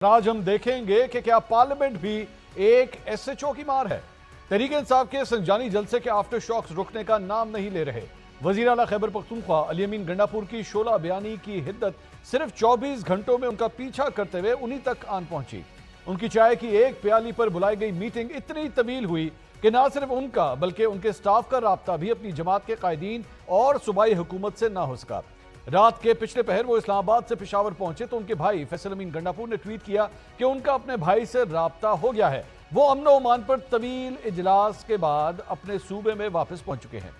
आज हम देखेंगे कि क्या पार्लियामेंट भी एक एसएचओ की मार है। तहरीक इंसाफ के संजानी जलसे के आफ्टर शॉक्स रुकने का नाम नहीं ले रहे। वजीर आला खैबर पख्तूनख्वा अली अमीन गंडापुर की शोला बयानी की हिद्दत सिर्फ 24 घंटों में उनका पीछा करते हुए उन्हीं तक आन पहुंची। उनकी चाय की एक प्याली पर बुलाई गई मीटिंग इतनी तवील हुई कि ना सिर्फ उनका बल्कि उनके स्टाफ का राब्ता भी अपनी जमात के कायदीन और सूबाई हुकूमत से ना हो सका। रात के पिछले पहर वो इस्लामाबाद से पेशावर पहुंचे तो उनके भाई फैसल अमीन गंडापुर ने ट्वीट किया कि उनका अपने भाई से राब्ता हो गया है। वो अमन ओमान पर तवील इजलास के बाद अपने सूबे में वापस पहुंच चुके हैं।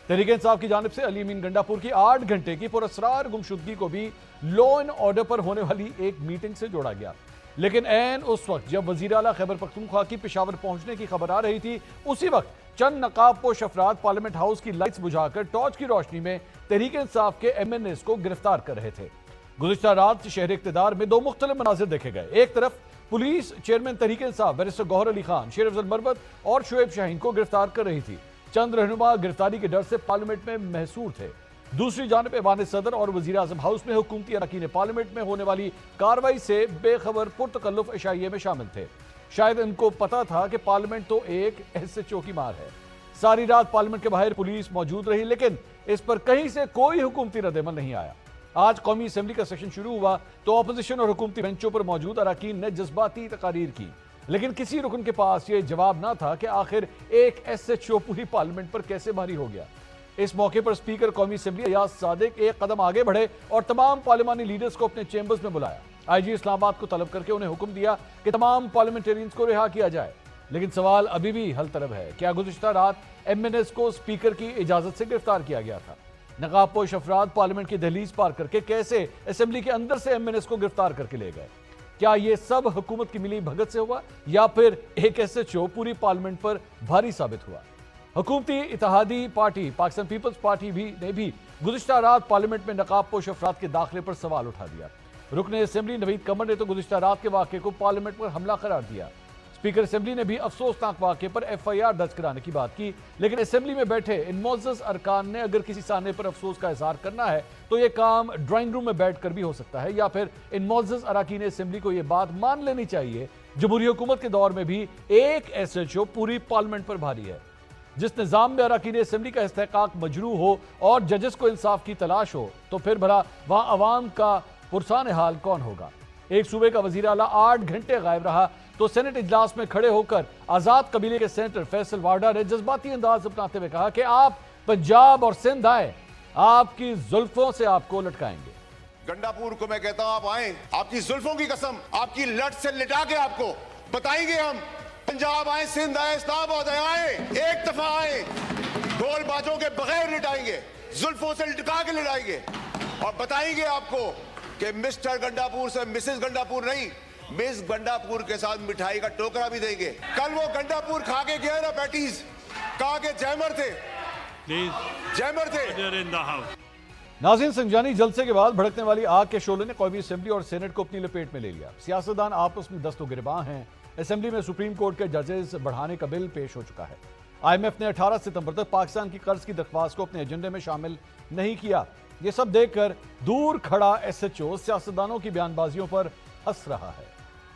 तहरीक इंसाफ की जानिब से अली अमीन गंडापुर की 8 घंटे की पुरअसरार गुमशुदगी को भी लॉ एंड ऑर्डर पर होने वाली एक मीटिंग से जोड़ा गया, लेकिन ऐन उस वक्त जब वजीर आला खैबर पख्तूनख्वा की पेशावर पहुंचने की खबर आ रही थी, उसी वक्त चंद नकाबपोश अफराद पार्लियामेंट हाउस की लाइट्स बुझाकर टॉर्च की रोशनी में तहरीक इंसाफ के एमएनएस को गिरफ्तार कर रहे थे। गुज़िश्ता रात शहर इक़्तिदार में दो मुख्तलिफ मनाजिर देखे गए। एक तरफ police chairman Tehreek Insaf barrister Gauhar Ali Khan, शेर अफजल मरवत और शुएब शाहीन को गिरफ्तार कर रही थी। चंद रहनुमा गिरफ्तारी के डर से पार्लियामेंट में महसूर थे। दूसरी जानब ऐवान सदर और वजीर आजम हाउस में हुकूमती अरकान पार्लियामेंट में होने वाली कार्रवाई से बेखबर पुरतकल्लुफ इशाइये में शामिल थे। शायद इनको पता था कि पार्लियामेंट तो एक एसएचओ की मार है। सारी रात पार्लियामेंट के बाहर पुलिस मौजूद रही, लेकिन इस पर कहीं से कोई हुकूमती रद्दअमल नहीं आया। आज कौमी असेंबली का सेशन शुरू हुआ तो अपोजिशन और हुकूमती बेंचों पर मौजूद अरकान ने जज्बाती तकारीर की, लेकिन किसी रुकन के पास यह जवाब ना था कि आखिर एक एसएचओ पूरी पार्लियामेंट पर कैसे भारी हो गया। इस मौके पर स्पीकर कौमी असेंबली अयाज सादिक एक कदम आगे बढ़े और तमाम पार्लियामानी लीडर्स को अपने चेंबर्स में बुलाया। आईजी इस्लामाबाद को तलब करके उन्हें हुक्म दिया कि तमाम पार्लियामेंटेरियंस को रिहा किया जाए, लेकिन सवाल अभी भी हल तलब है। क्या गुज़िश्ता रात एमएनएस को स्पीकर की इजाजत से गिरफ्तार किया गया था? नकाबपोश अफराद पार्लियामेंट की दहलीज पार करके कैसे असेंबली के अंदर से एमएनएस को गिरफ्तार करके ले गए? क्या यह सब हुकूमत की मिली भगत से हुआ या फिर एक एसएचओ पूरी पार्लियामेंट पर भारी साबित हुआ? हुकूमती इत्तेहादी पार्टी पाकिस्तान पीपल्स पार्टी ने भी गुज़िश्ता रात पार्लियामेंट में नकाबपोश अफराद के दाखिले पर सवाल उठा दिया। रुकने असेंबली नवीद कमर ने तो गुज़िश्ता रात के वाक़े को पार्लियामेंट पर हमला करार दिया। स्पीकर असेंबली ने भी अफसोसनाक वाक़े पर एफआईआर दर्ज कराने की बात की, लेकिन असेंबली में बैठे इन मोअज़्ज़ज़ अरकान ने अगर किसी साने पर अफसोस का इजहार करना है तो यह काम ड्राइंग रूम में बैठकर भी हो सकता है, या फिर इन मोअज़्ज़ज़ अरकान असेंबली को यह बात मान लेनी चाहिए जमहूरी हुकूमत के दौर में भी एक एसएचओ पूरी पार्लियामेंट पर भारी है। जिस निज़ाम में अरकान असेंबली का इस्तेहकाक मजरू हो और जजेस को इंसाफ की तलाश हो, तो फिर भला वहां अवाम का पुरसान हाल कौन होगा? एक सूबे का वजीर आला 8 घंटे गायब रहा तो सेनेट इजलास में खड़े होकर आजाद कबीले के सेनेटर फैसल वाडा ने जज्बाती अंदाज अपनाते हुए कहा कि आप पंजाब और सिंध आए, आपकी जुल्फों से आपको लटकाएंगे। गंडापुर को मैं कहता हूं आप आए, आपकी जुल्फों की कसम, आपकी लट से लिटा के आपको बताएंगे हम। पंजाब आए, सिंध आए, इस्लामाबाद आए, एक दफा आए, ढोल बाजों के बगैर लिटाएंगे, जुल्फों से लिटा के लिटाएंगे और बताएंगे आपको कि मिस्टर गंडापुर से मिसेस गंडापुर नहीं, मिस गंडापुर के साथ मिठाई का टोकरा भी देंगे। कल वो गंडापुर खा के गया ना पैटीज, कहा के जैमर थे, जैमर थे। नाज़रीन, संजानी जलसे के बाद भड़कने वाली आग के शोले ने कौमी असेंबली और सेनेट को अपनी लपेट में ले लिया। सियासतदान आपस में दस्तो गिरबां हैं। असेंबली में सुप्रीम कोर्ट के जजेस बढ़ाने का बिल पेश हो चुका है। IMF ने 18 सितंबर तक पाकिस्तान की कर्ज की दरख्वास्त को अपने एजेंडे में शामिल नहीं किया। यह सब देखकर दूर खड़ा एसएचओ सियासतदानों की बयानबाजियों पर हंस रहा है।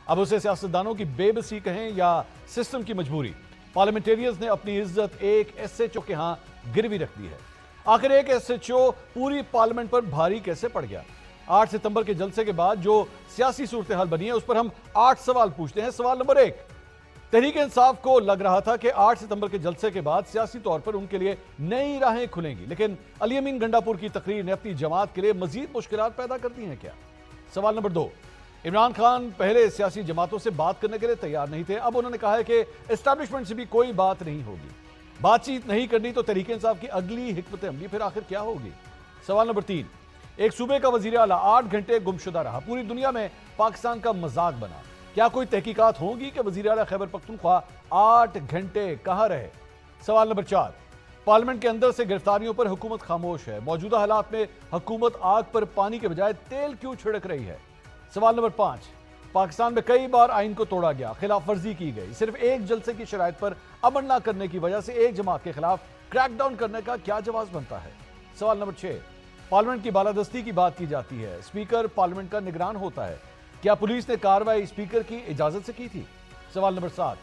अब उसे सियासतदानों की बेबसी कहें या सिस्टम की मजबूरी, पार्लियामेंटेरियंस ने अपनी इज्जत एक एसएचओ के यहां गिरवी रख दी है। आखिर एक एसएचओ पूरी पार्लियामेंट पर भारी कैसे पड़ गया? 8 सितंबर के जलसे के बाद जो सियासी सूरत हाल बनी है उस पर हम 8 सवाल पूछते हैं। सवाल नंबर 1, तहरीक इंसाफ को लग रहा था कि 8 सितंबर के जलसे के बाद सियासी तौर पर उनके लिए नई राहें खुलेंगी, लेकिन अली अमीन गंडापुर की तकरीर ने अपनी जमात के लिए मजीद मुश्किलात पैदा कर दी हैं क्या? सवाल नंबर 2, इमरान खान पहले सियासी जमातों से बात करने के लिए तैयार नहीं थे, अब उन्होंने कहा है कि एस्टैब्लिशमेंट से भी कोई बात नहीं होगी। बातचीत नहीं करनी तो तहरीक इंसाफ की अगली हिकमत अमली फिर आखिर क्या होगी? सवाल नंबर 3, एक सूबे का वजीर आला 8 घंटे गुमशुदा रहा, पूरी दुनिया में पाकिस्तान का मजाक बना। क्या कोई तहकीकात होंगी कि वजीर आला खैबर पख्तूनख्वा 8 घंटे कहां रहे? सवाल नंबर 4, पार्लियामेंट के अंदर से गिरफ्तारियों पर हुकूमत खामोश है, मौजूदा हालात में हुकूमत आग पर पानी के बजाय तेल क्यों छिड़क रही है? सवाल नंबर 5, पाकिस्तान में कई बार आइन को तोड़ा गया, खिलाफ वर्जी की गई, सिर्फ एक जलसे की शराइत पर अमल न करने की वजह से एक जमात के खिलाफ क्रैकडाउन करने का क्या जवाब बनता है? सवाल नंबर 6, पार्लियामेंट की बालादस्ती की बात की जाती है, स्पीकर पार्लियामेंट का निगरान होता है, क्या पुलिस ने कार्रवाई स्पीकर की इजाजत से की थी? सवाल नंबर 7,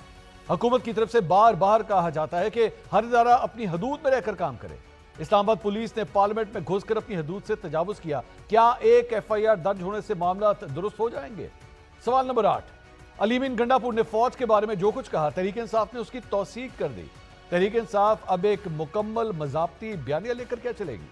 हुकूमत की तरफ से बार बार कहा जाता है कि हर इदारा अपनी हदूद में रहकर काम करे। इस्लामाबाद पुलिस ने पार्लियामेंट में घुसकर अपनी हदूद से तजावुज किया। क्या एक FIR दर्ज होने से मामला दुरुस्त हो जाएंगे? सवाल नंबर 8, अली अमीन गंडापुर ने फौज के बारे में जो कुछ कहा, तहरीक इंसाफ ने उसकी तौसीक कर दी। तहरीक इंसाफ अब एक मुकम्मल मज़ाब्ती बयानिया लेकर क्या चलेगी?